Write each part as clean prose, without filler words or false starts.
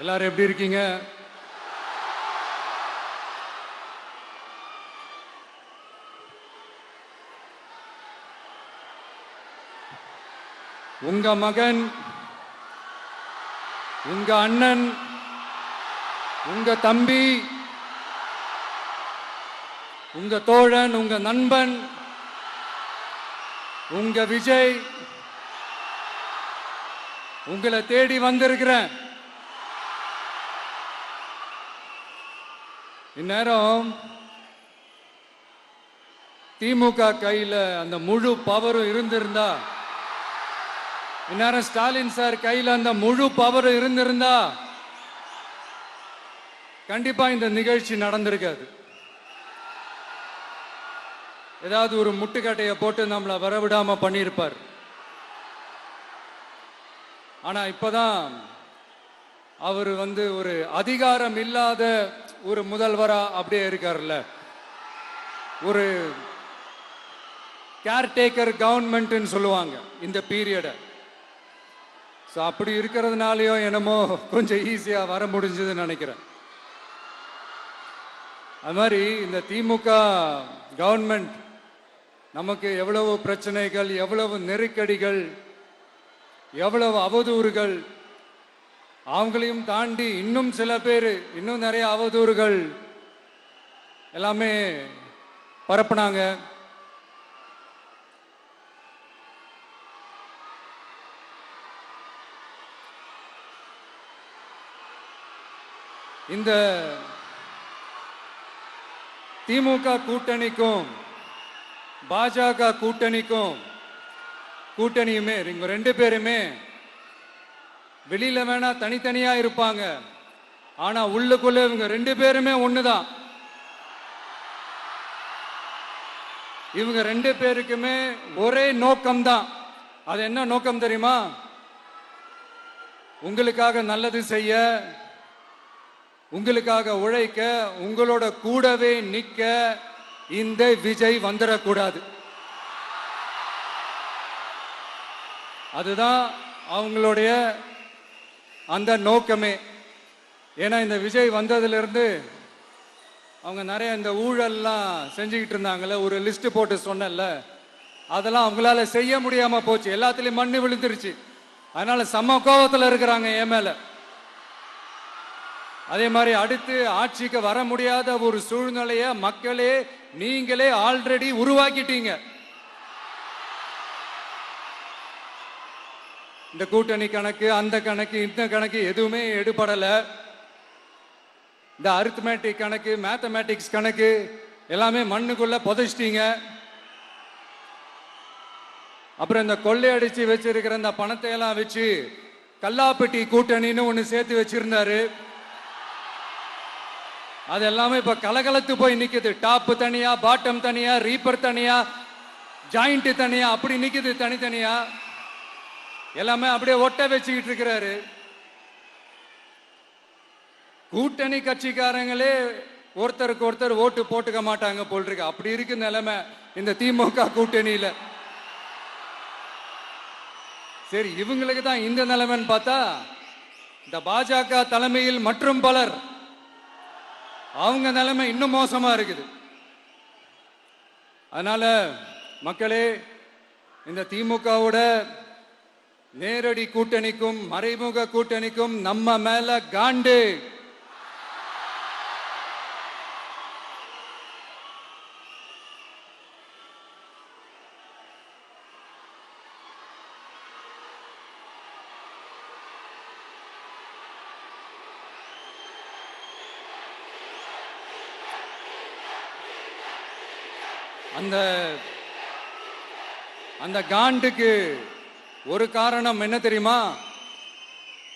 எல்லாரும் எப்படி இருக்கீங்க? உங்க மகன், உங்க அண்ணன், உங்க தம்பி, உங்க தோழன், உங்க நண்பன், உங்க விஜய் உங்களை தேடி வந்திருக்கிறேன். இந்நேரம் திமுக கையில அந்த முழு பவரும் இருந்திருந்தா, இந்நேரம் ஸ்டாலின் சார் கையில அந்த முழு பவரும் இருந்திருந்தா கண்டிப்பா இந்த நிகழ்ச்சி நடந்திருக்காது. ஏதாவது ஒரு முட்டுக்கட்டையை போட்டு நம்மளை வரவிடாம பண்ணியிருப்பார். ஆனா இப்பதான் அவர் ஒரு அதிகாரம் இல்லாத ஒரு முதல்வரா அப்படியே இருக்காருல்ல, ஒரு கேர்டேக்கர் கவர்மெண்ட் சொல்லுவாங்க இந்த பீரியட. அப்படி இருக்கிறதுனாலயோ என்னமோ கொஞ்சம் ஈஸியா வர முடிஞ்சதுன்னு நினைக்கிறேன். அது மாதிரி இந்த திமுக கவர்மெண்ட் நமக்கு எவ்வளவு பிரச்சனைகள், எவ்வளவு நெருக்கடிகள், எவ்வளவு அவதூறுகள், அவங்களையும் தாண்டி இன்னும் சில பேர் இன்னும் நிறைய அவதூறுகள் எல்லாமே பரப்புனாங்க. இந்த திமுக கூட்டணிக்கும் பாஜக கூட்டணியுமே இவங்க ரெண்டு பேருமே வெளியில வேணா தனித்தனியா இருப்பாங்க, ஆனா உள்ளுக்குள்ள இவங்க ரெண்டு பேருமே ஒண்ணுதான். இவங்க ரெண்டு பேருக்குமே ஒரே நோக்கம் தான். அது என்ன நோக்கம் தெரியுமா? உங்களுக்காக நல்லது செய்ய, உங்களுக்காக உழைக்க, உங்களோட கூடவே நிக்க இந்த விஜய் வந்துடக்கூடாது. அதுதான் அவங்களுடைய அந்த நோக்கமே. ஏன்னா இந்த விஜய் வந்ததிலிருந்து அவங்க நிறைய இந்த ஊழல்லாம் செஞ்சுக்கிட்டு இருந்தாங்கல்ல, ஒரு லிஸ்ட் போட்டு சொன்னல, அதெல்லாம் அவங்களால செய்ய முடியாம போச்சு. எல்லாத்துலயும் மண்ணு விழுந்துருச்சு. அதனால சம கோபத்தில் இருக்கிறாங்க என் மேல. அதே மாதிரி அடுத்து ஆட்சிக்கு வர முடியாத ஒரு சூழ்நிலைய மக்களே நீங்களே ஆல்ரெடி உருவாக்கிட்டீங்க. இந்த கூட்டணி கணக்கு, அந்த கணக்கு, இந்த கணக்கு எதுவுமே எடுபடல. இந்த அரித்மேட்டிக் கணக்கு, மேத்தமேட்டிக்ஸ் கணக்கு எல்லாமே மண்ணுக்குள்ள புதைச்சிட்டீங்க. அப்புறம் இந்த கொள்ளையடிச்சு வச்சிருக்கிற இந்த பணத்தை எல்லாம் வச்சு கல்லாப்பட்டி கூட்டணின்னு ஒண்ணு சேர்த்து வச்சிருந்தாரு. அது எல்லாமே இப்ப கலகலத்து போய் நிக்குது. டாப் தனியா, பாட்டம் தனியா, ரீப்பர் தனியா, ஜாயிண்ட் தனியா, அப்படி நிக்குது தனித்தனியா. எல்லாமே அப்படியே ஒட்ட வச்சுக்கிட்டு இருக்கிறாரு. கூட்டணி கட்சிக்காரங்களே ஒருத்தருக்கு ஒருத்தர் ஓட்டு போட்டுக்க மாட்டாங்க போல் இருக்கு. அப்படி இருக்கு நிலைமை இந்த திமுக கூட்டணியில. சரி, இவங்களுக்கு தான் இந்த நிலைமைன்னு பார்த்தா இந்த பாஜக தலைமையில் மற்றும் பலர் அவங்க நிலைமை இன்னும் மோசமா இருக்குது. அதனால மக்களே, இந்த திமுகவோட நேரடி கூட்டணிக்கும் மறைமுக கூட்டணிக்கும் நம்ம மேல காண்டு. அந்த காண்டுக்கு ஒரு காரணம் என்ன தெரியுமா?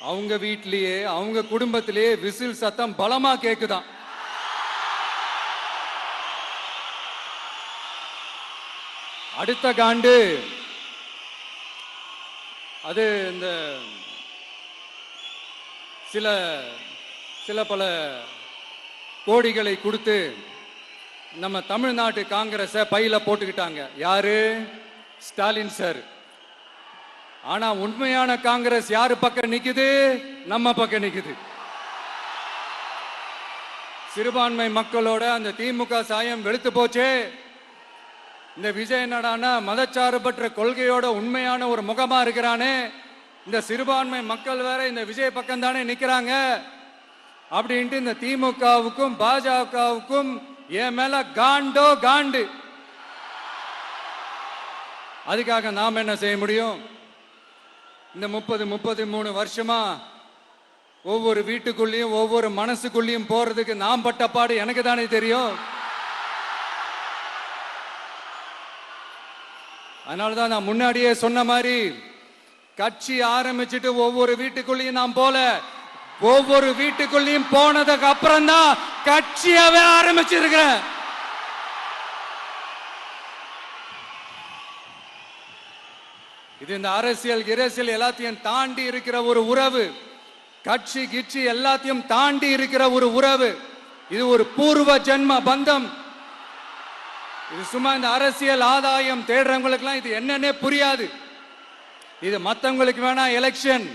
அவங்க வீட்டிலேயே, அவங்க குடும்பத்திலேயே விசில் சத்தம் பலமா கேக்குதான். அடுத்த காண்டு அது இந்த சில பல கோடிகளை கொடுத்து நம்ம தமிழ்நாட்டு காங்கிரஸை பையில போட்டுக்கிட்டாங்க. யாரு? ஸ்டாலின் சார். ஆனா உண்மையான காங்கிரஸ் யாரு பக்கம் நிக்குது? நம்ம பக்கம் நிக்குது. சிறுபான்மை மக்களோட அந்த திமுக சாயம் வெளுத்து போச்சே. இந்த விஜய் என்னடானா மதச்சார்பற்ற கொள்கையோட உண்மையான ஒரு முகமா இருக்கிறானே. இந்த சிறுபான்மை மக்கள் வேற இந்த விஜய் பக்கம் தானே நிக்கிறாங்க அப்படின்ட்டு இந்த திமுகவுக்கும் பாஜகவுக்கும் என் மேல காண்டோ காண்டு. அதுக்காக நாம் என்ன செய்ய முடியும்? இந்த 33 வருஷமா ஒவ்வொரு வீட்டுக்குள்ளேயும் ஒவ்வொரு மனசுக்குள்ளேயும் போறதுக்கு நாம் பட்ட பாடு எனக்கு தானே தெரியும். அதனாலதான் நான் முன்னாடியே சொன்ன மாதிரி கட்சி ஆரம்பிச்சுட்டு ஒவ்வொரு வீட்டுக்குள்ளேயும் நான் போல, ஒவ்வொரு வீட்டுக்குள்ளேயும் போனதுக்கு அப்புறம் தான் கட்சியாவே ஆரம்பிச்சிருக்கிறேன். இது இந்த அரசியல் எல்லாத்தையும் தாண்டி இருக்கிற ஒரு உறவு. கட்சி கிட்சி எல்லாத்தையும் தாண்டி இருக்கிற ஒரு உறவு. இது ஒரு பூர்வ ஜென்ம பந்தம். இது சும்மா இந்த அரசியல் ஆதாயம் தேடுறவங்களுக்குலாம் இது என்னன்னே புரியாது. இது மற்றவங்களுக்கு வேணா எலெக்ஷன்,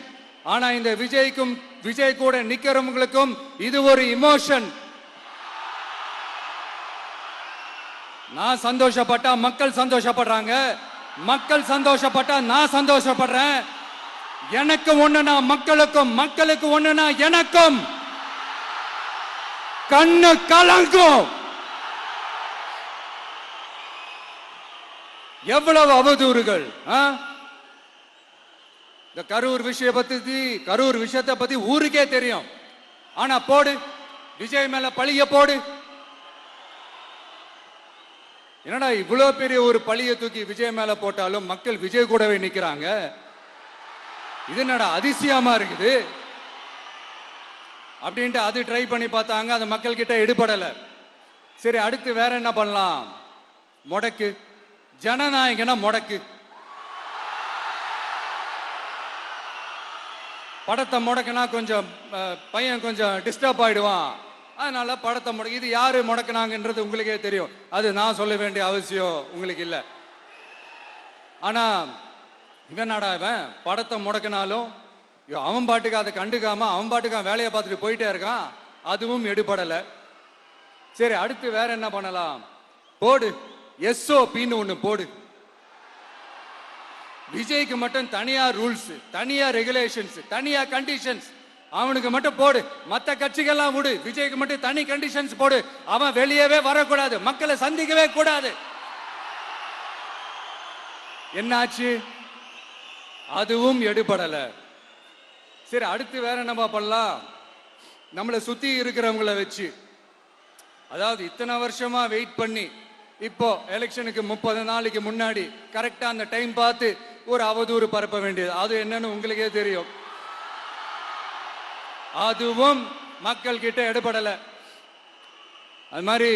ஆனா இந்த விஜய்க்கும் விஜய் கூட நிக்கிறவங்களுக்கும் இது ஒரு இமோஷன். நான் சந்தோஷப்பட்டா மக்கள் சந்தோஷப்படுறாங்க, மக்கள் சந்தோஷப்பட்டா நான் சந்தோஷப்படுறேன். எனக்கு ஒண்ணுனா மக்களுக்கும், மக்களுக்கு ஒண்ணுனா எனக்கும். கண்ணு கலங்கும். எவ்வளவு அவதூறுகள். இந்த கரூர் விஷயத்தை பத்தி ஊருக்கே தெரியும். ஆனா போடு, விஜய் மேல பழிய போடு. என்னடா இவ்வளவு பெரிய ஒரு பழிய தூக்கி விஜய் மேல போட்டாலும் மக்கள் விஜய் கூடவே நிக்கிறாங்க. இது என்னடா அதிசயமா இருக்குது அப்படின்ட்டு அது ட்ரை பண்ணி பார்த்தாங்க. அது மக்கள் கிட்ட எடுபடல. சரி, அடுத்து வேற என்ன பண்ணலாம்? முடக்கு. ஜனநாயகனா முடக்கு. படத்தை முடக்குனா கொஞ்சம் பையன் கொஞ்சம் டிஸ்டர்ப் ஆயிடுவான். அதனால படத்தை முடக்கு. இது யாரு முடக்குனாங்கன்றது உங்களுக்கே தெரியும். அது நான் சொல்ல வேண்டிய அவசியம் உங்களுக்கு இல்லை. ஆனா இவனாடா இவன் படத்தை முடக்கினாலும் அவன் பாட்டுக்கு அதை கண்டுக்காம அவன் பாட்டுக்கு வேலையை பார்த்துட்டு போயிட்டே இருக்கான். அதுவும் எடுபடல. சரி, அடுத்து வேற என்ன பண்ணலாம்? போடு, SOPன்னு ஒண்ணு போடு. விஜய்க்கு மட்டும் தனியா ரூல்ஸ், தனியா ரெகுலேஷன்ஸ், தனியா கண்டிஷன்ஸ் அவனுக்கு மட்டும் போடு. மற்ற கட்சிகள்லாம் விடு, விஜய்க்கு மட்டும் தனி கண்டிஷன்ஸ் போடு. அவன் வெளியவே வரக்கூடாது, மக்களை சந்திக்கவே கூடாது. என்னாச்சு? அதுவும் எடுபடல. சரி, அடுத்து வேற என்ன பண்ணலாம்? நம்மளை சுத்தி இருக்கிறவங்களை வச்சு, அதாவது இத்தனை வருஷமா வெயிட் பண்ணி இப்போ எலெக்ஷனுக்கு 30 நாளைக்கு முன்னாடி கரெக்டா அந்த டைம் பார்த்து ஒரு அவதூறு பரப்ப வேண்டியது. அது என்னன்னு உங்களுக்கே தெரியும். அதுவும் மக்கள் கிட்ட எடுபடல. அது மாதிரி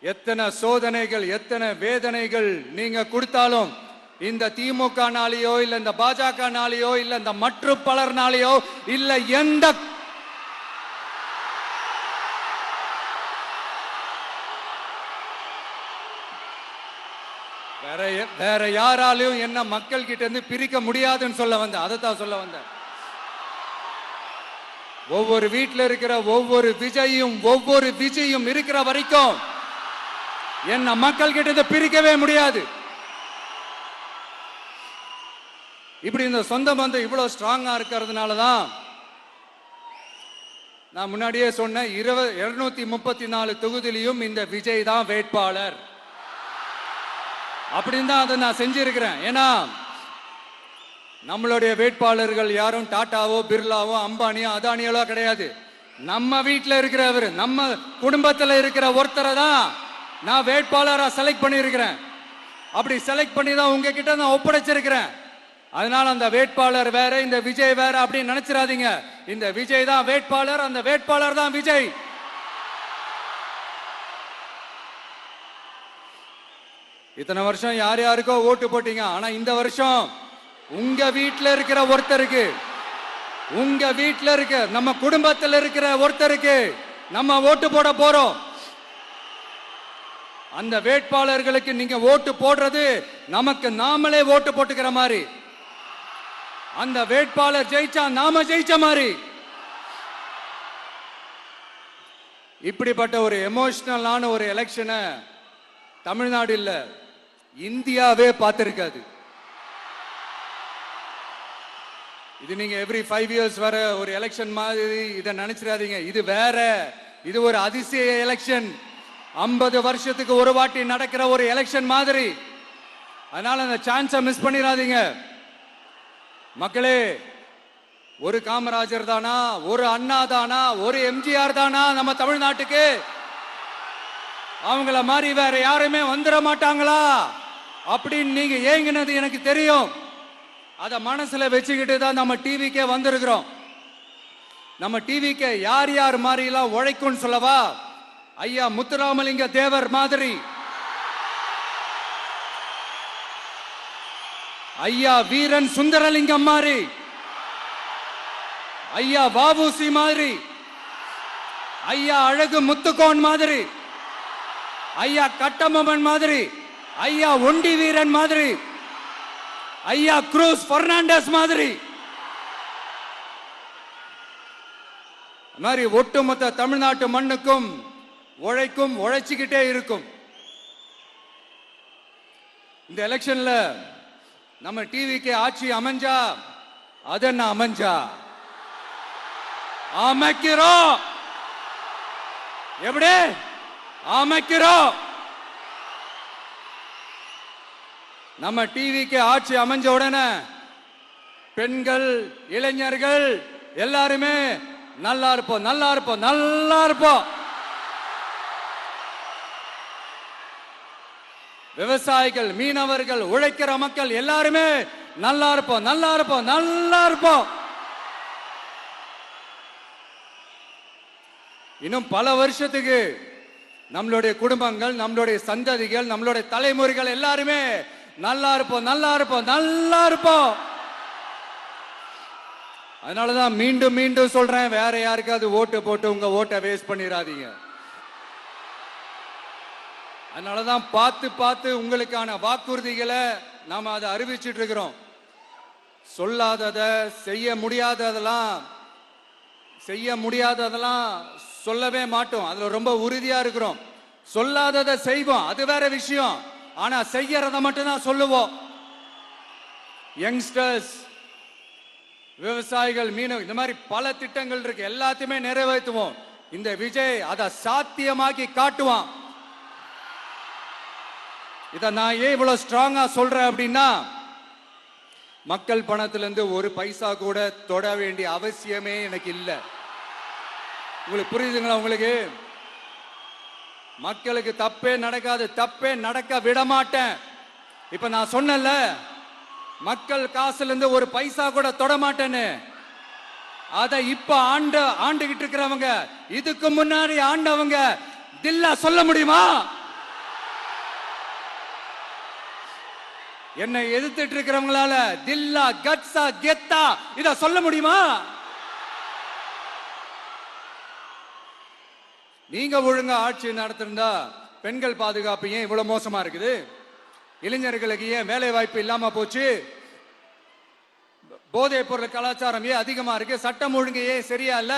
எத்தனை சோதனைகள், எத்தனை வேதனைகள் நீங்க கொடுத்தாலும் இந்த திமுக நாளையோ இல்ல இந்த பாஜக நாளையோ இல்ல இந்த மற்ற பலர் நாளையோ இல்ல எந்த வேற யாராலையும் என்ன மக்கள் கிட்ட இருந்து பிரிக்க முடியாதுன்னு சொல்ல வந்தேன். அதைத்தான் சொல்ல வந்தேன். ஒவ்வொரு வீட்டில் இருக்கிற ஒவ்வொரு விஜயும் இருக்கிற வரைக்கும் என்ன மக்கள் கிட்ட இருந்து பிரிக்கவே முடியாது. இப்படி இந்த சொந்த பந்தம் இவ்வளவு ஸ்ட்ராங்கா இருக்கிறதுனாலதான் நான் முன்னாடியே சொன்ன 234 தொகுதியிலும் இந்த விஜய் தான் வேட்பாளர் அப்படின்னு தான் அதை நான் செஞ்சிருக்கிறேன். ஏன்னா நம்மளுடைய வேட்பாளர்கள் யாரும் டாட்டாவோ பிர்லாவோ அம்பானியோ அதானியோ கிடையாது. நம்ம வீட்டில் இருக்கிறவர், நம்ம குடும்பத்தில் இருக்கிற ஒருத்தரை தான் நான் வேட்பாளராக செலக்ட் பண்ணியிருக்கிறேன். அப்படி செலக்ட் பண்ணி தான் உங்ககிட்ட நான் ஒப்படைச்சிருக்கிறேன். அதனால அந்த வேட்பாளர் வேற, இந்த விஜய் வேற அப்படின்னு நினைச்சிடாதீங்க. இந்த விஜய் தான் வேட்பாளர், அந்த வேட்பாளர் தான் விஜய். இத்தனை வருஷம் யார் யாருக்கோ ஓட்டு போட்டீங்க. ஆனா இந்த வருஷம் உங்க வீட்டில் இருக்கிற ஒருத்தருக்கு, உங்க வீட்டில் இருக்க நம்ம குடும்பத்தில் இருக்கிற ஒருத்தருக்கு நம்ம ஓட்டு போட போறோம். அந்த வேட்பாளர்களுக்கு நீங்க ஓட்டு போடுறது நமக்கு நாமளே ஓட்டு போட்டுக்கிற மாதிரி. அந்த வேட்பாளர் ஜெயிச்சா நாம ஜெயிச்ச மாதிரி. இப்படிப்பட்ட ஒரு எமோஷனலான ஒரு எலெக்ஷனை தமிழ்நாடு இல்ல இந்தியாவே பார்த்திருக்காது. இது நீங்க எவ்ரி 5 years வர ஒரு எலெக்ஷன் மாதிரி இதை நினைச்சிடாதீங்க. இது வேற, இது ஒரு அதிசய எலெக்ஷன். 50 வருஷத்துக்கு ஒரு வாட்டி நடக்கிற ஒரு எலெக்ஷன் மாதிரி. அதனால அந்த சான்ஸை மிஸ் பண்ணிடாதீங்க மக்களே. ஒரு காமராஜர் தானா, ஒரு அண்ணா தானா, ஒரு எம்ஜிஆர் தானா நம்ம தமிழ்நாட்டுக்கு? அவங்கள மாதிரி வேற யாருமே வந்துட மாட்டாங்களா அப்படின்னு நீங்க ஏங்கினது எனக்கு தெரியும். அத மனசுல வச்சுக்கிட்டு தான் நம்ம டிவிக்கே வந்திருக்கிறோம். நம்ம டிவிக்கு யார் யார் மாதிரி எல்லாம் உழைக்கும் சொல்லவா? ஐயா முத்துராமலிங்க தேவர் மாதிரி, ஐயா வீரன் சுந்தரலிங்கம் மாதிரி, ஐயா வாபுசி மாதிரி, ஐயா அழகு முத்துக்கோன் மாதிரி, ஐயா கட்டபொம்மன் மாதிரி, ஐயா ஒண்டி வீரன் மாதிரி, ஐயா குரூஸ் பெர்னாண்டஸ் மாதிரி, மாதிரி ஒட்டுமொத்த தமிழ்நாட்டு மண்ணுக்கும் உழைக்கும், உழைச்சிக்கிட்டே இருக்கும். இந்த எலெக்ஷன்ல நம்ம டிவிக்கு ஆட்சி அமைஞ்சா அதென்ன அமைஞ்சா அமைக்கிறோம். எப்படி அமைக்கிறோம்? நம்ம டிவிக்கு ஆட்சி அமைஞ்ச உடனே பெண்கள், இளைஞர்கள் எல்லாருமே நல்லா இருப்போம், நல்லா இருப்போம், நல்லா இருப்போம். விவசாயிகள், மீனவர்கள், உழைக்கிற மக்கள் எல்லாருமே நல்லா இருப்போம், நல்லா இருப்போம், நல்லா இருப்போம். இன்னும் பல வருஷத்துக்கு நம்மளுடைய குடும்பங்கள், நம்மளுடைய சந்ததிகள், நம்மளுடைய தலைமுறைகள் எல்லாருமே நல்லா இருப்போம், நல்லா இருப்போம், நல்லா இருப்போம். அதனாலதான் மீண்டும் மீண்டும் சொல்றேன், வேற யாருக்காவது ஓட்டு போட்டு உங்க ஓட்டை வேஸ்ட் பண்ணிடாதீங்க. அதனாலதான் பார்த்து பார்த்து உங்களுக்கான வாக்குறுதிகளை நாம அதை அறிவிச்சிட்டு இருக்கிறோம். சொல்லாதத, செய்ய முடியாததெல்லாம் சொல்லவே மாட்டோம். அதுல ரொம்ப உறுதியா இருக்கிறோம். சொல்லாததை செய்வோம், அது வேற விஷயம். ஆனா செய்யறத மட்டும் தான் சொல்லுவோம். யங்ஸ்டர்ஸ், விவசாயிகள், மீனவர்கள், இந்த மாதிரி பல திட்டங்கள் இருக்கு, எல்லாத்தையுமே நிறைவேற்றுவோம். இந்த விஜய் அதை சாத்தியமாக்கி காட்டுவான். இதை நான் ஏன் இவ்வளவு ஸ்ட்ராங்கா சொல்றேன் அப்படின்னா, மக்கள் பணத்திலிருந்து ஒரு பைசா கூட தொட வேண்டிய அவசியமே எனக்கு இல்லை. உங்களுக்கு புரியுதுங்களா? உங்களுக்கு மக்களுக்கு தப்பே நடக்காது, தப்பே நடக்க விட மாட்டேன். இப்ப நான் சொன்னல, மக்கள் காசுல இருந்து ஒரு பைசா கூட தொட மாட்டேன்னு. அத இப்ப ஆண்டுகிட்டு இருக்கிறவங்க, இதுக்கு முன்னாடி ஆண்டவங்க தில்லா சொல்ல முடியுமா? என்னை எதிர்த்துட்டு இருக்கிறவங்களால தில்லா, கட்ஸா, கெத்தா இத சொல்ல முடியுமா? நீங்க ஒழுங்கா ஆட்சி நடத்திருந்தா பெண்கள் பாதுகாப்பு ஏன் இவ்வளவு மோசமா இருக்குது? இளைஞர்களுக்கு ஏன் வேலை வாய்ப்பு இல்லாம போச்சு? போதைப் பொருள் கலாச்சாரம் ஏன் அதிகமா இருக்கு? சட்டம் ஒழுங்கு ஏன் சரியா இல்ல?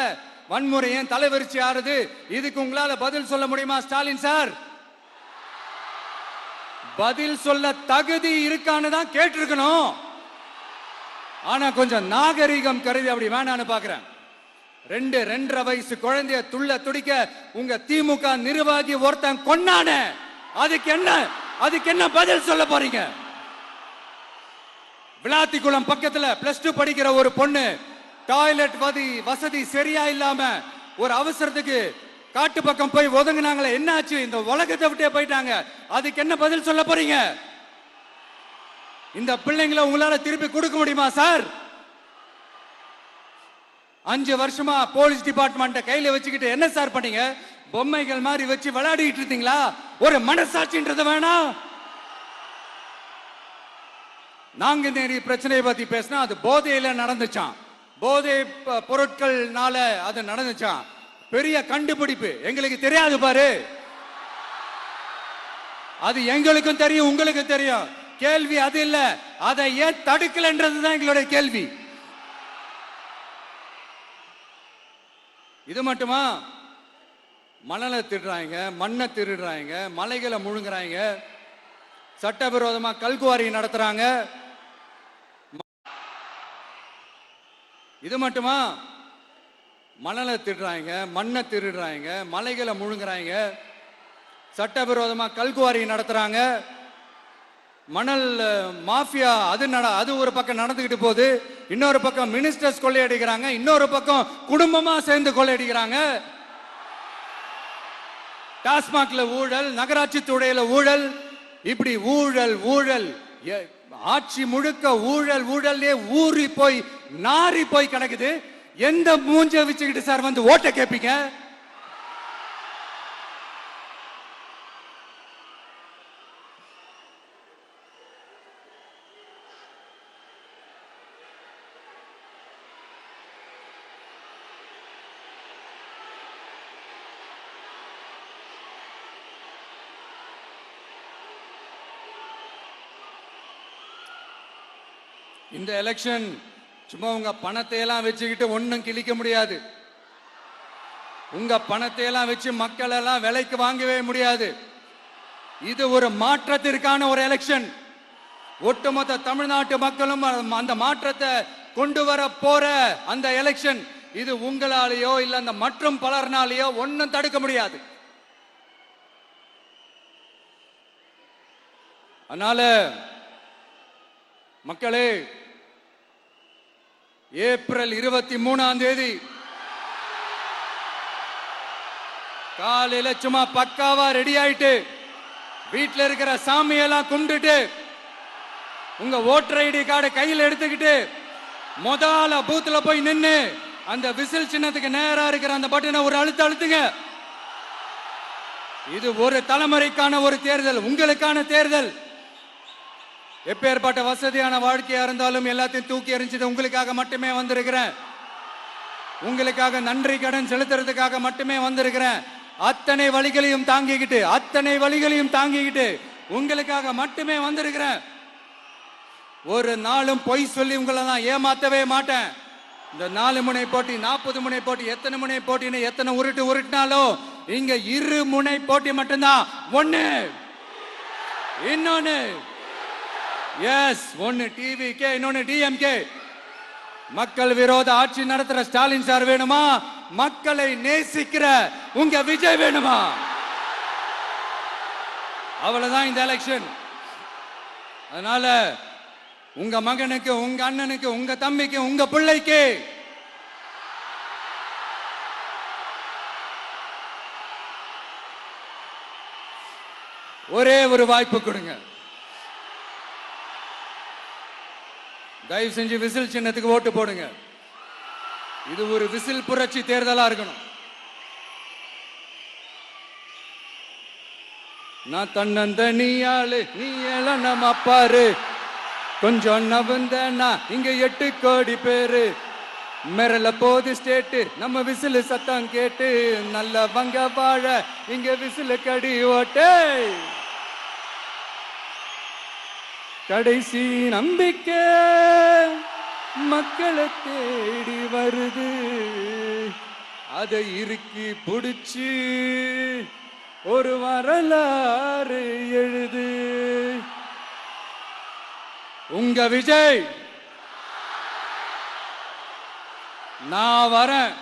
வன்முறை ஏன் தலைவரிச்சு ஆறுது? இதுக்கு உங்களால பதில் சொல்ல முடியுமா ஸ்டாலின் சார்? பதில் சொல்ல தகுதி இருக்கான்னு தான் கேட்டிருக்கணும். ஆனா கொஞ்சம் நாகரிகம் கருதி அப்படி வேணான்னு பாக்குறேன். 2-2.5 வயசு குழந்தைய துள்ள துடிக்க உங்க திமுக நிர்வாகி ஒருத்தன் கொன்னான, அதுக்கு என்ன பதில் சொல்ல போறீங்க? விளாத்திக்குளம் பக்கத்துல +2 படிக்கிற ஒரு பொண்ணு டாய்லெட் வசதி சரியா இல்லாம ஒரு அவசரத்துக்கு காட்டு பக்கம் போய் ஒதுங்கினாங்களே, என்னாச்சு? இந்த உலகத்தை விட்டே போயிட்டாங்க. அதுக்கு என்ன பதில் சொல்ல போறீங்க? இந்த பிள்ளைங்களை உங்களால திருப்பி கொடுக்க முடியுமா சார்? 5 வருஷமா போலீஸ் டிபார்ட்மெண்ட் கையில வச்சுக்கிட்டு என்ன சார் பண்ணீங்க? பொம்மைகள் மாதிரி வச்சு விளையாடிட்டு இருந்தீங்களா? ஒரு மனசாட்சின்றது வேணாம். நாங்குநேரி பிரச்சனையை பத்தி பேசினா அது போதையில நடந்துச்சான், போதை பொருட்கள்னால அது நடந்துச்சான். பெரிய கண்டுபிடிப்பு எங்களுக்கு தெரியாது பாரு. அது எங்களுக்கும் தெரியும், உங்களுக்கு தெரியும். கேள்வி அது இல்ல, அதை ஏன் தடுக்கலன்றதுதான் எங்களுடைய கேள்வி. இது மட்டுமா? மணலை திருடுறாங்க, மண்ணை திருடுறாங்க, மலைகளை முழுங்குறாங்க, சட்டவிரோதமா கல்குவாரி நடத்துறாங்க. இது மட்டுமா? மணலை திருடுறாங்க, மண்ணை திருடுறாங்க, மலைகளை முழுங்குறாங்க, சட்டவிரோதமா கல்குவாரி நடத்துறாங்க. மணல் மாஃபியா அது ஒரு பக்கம் நடந்துகிட்டு போகுது. இன்னொரு பக்கம் மினிஸ்டர்ஸ் கொள்ளையடிக்கிறாங்க, இன்னொரு பக்கம் குடும்பமா சேர்ந்து கொள்ளையடிக்கிறாங்க. டாஸ்மாக்ல ஊழல், நகராட்சி துறையில ஊழல், இப்படி ஊழல் ஊழல், ஆட்சி முழுக்க ஊழல் ஊழல்லே ஊறி போய் நாரி போய் கிடக்குது. எந்த மூஞ்ச வச்சுக்கிட்டு சார் வந்து ஓட்ட கேட்பீங்க? இந்த எலெக்ஷன் சும்மா உங்க பணத்தை எல்லாம் வச்சுக்கிட்டு ஒன்னும் கிழிக்க முடியாது. உங்க பணத்தை எல்லாம் வச்சு மக்கள் எல்லாம் விலைக்கு வாங்கவே முடியாது. இது ஒரு மாற்றத்திற்கான ஒரு எலெக்ஷன். ஒட்டுமொத்த தமிழ்நாட்டு மக்களும் அந்த மாற்றத்தை கொண்டு வர போற அந்த எலெக்ஷன். இது உங்களாலேயோ இல்ல அந்த மற்றும் பலர்னாலேயோ ஒன்னும் தடுக்க முடியாது. அதனால மக்களே, ஏப்ரல் 23 காலையில சும்மா பக்காவா ரெடி ஆயிட்டு வீட்டில் இருக்கிற சாமியெல்லாம் கும்பிட்டுட்டு உங்க ஓட்டர் ஐடி கார்டு கையில் எடுத்துக்கிட்டு முதல்ல பூத்துல போய் நின்னு அந்த விசில் சின்னத்துக்கு நேரா இருக்கிற அந்த பட்டனை ஒரு அழுத்துங்க. இது ஒரு தலைமுறைக்கான ஒரு தேர்தல், உங்களுக்கான தேர்தல். எப்பேற்பட்ட வசதியான வாழ்க்கையா இருந்தாலும் எல்லாத்தையும் தூக்கி எறிஞ்சிட்டு உங்களுக்காக மட்டுமே வந்திருக்கிறேன். உங்களுக்காக நன்றி கடன் செலுத்துறதுக்காக மட்டுமே வந்திருக்கிறேன். அத்தனை வழிகளையும் தாங்கிக்கிட்டு உங்களுக்காக மட்டுமே வந்திருக்கிறேன். ஒரு நாளும் பொய் சொல்லி உங்களை நான் ஏமாத்தவே மாட்டேன். இந்த 4 முனை போட்டி, 40 முனை போட்டி, எத்தனை முனை போட்டின்னு எத்தனை உருட்டினாலும் இங்க 2 முனை போட்டி மட்டும்தான். ஒண்ணு, இன்னொன்னு எஸ், ஒன்னு டிவிகே, இன்னொன்னு டிஎம்கே. மக்கள் விரோத ஆட்சி நடத்துற ஸ்டாலின் சார் வேணுமா? மக்களை நேசிக்கிற உங்க விஜய் வேணுமா? அவ்வளவுதான் இந்த எலெக்ஷன். அதனால உங்க மகனுக்கு, உங்க அண்ணனுக்கு, உங்க தம்பிக்கு, உங்க பிள்ளைக்கு ஒரே ஒரு வாய்ப்பு கொடுங்க. தயவு செஞ்சு விசில் சின்னத்துக்கு ஓட்டு போடுங்க. இது ஒரு விசில் புரட்சி தேர்தலா இருக்கணும். நான் தன்னந்தனியாளு, நீ எல்லாம் நம்ம அப்பாரு, கொஞ்சம் நவந்தனா இங்க 8 கோடி பேரு, மிரல போது ஸ்டேட்டு நம்ம விசில் சத்தம் கேட்டு, நல்ல வங்க வாழ இங்க விசில் கடி ஓட்டே. கடைசி நம்பிக்கை மக்களை தேடி வருது, அதை இறுக்கி பிடிச்சு ஒரு வரலாறு எழுது. உங்க விஜய், நான் வரேன்.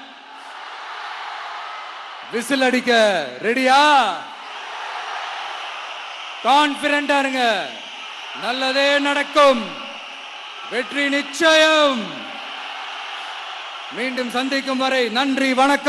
விசில் அடிக்க ரெடியா? கான்பிடண்டா இருங்க. நல்லதே நடக்கும். வெற்றி நிச்சயம். மீண்டும் சந்திக்கும் வரை நன்றி, வணக்கம்.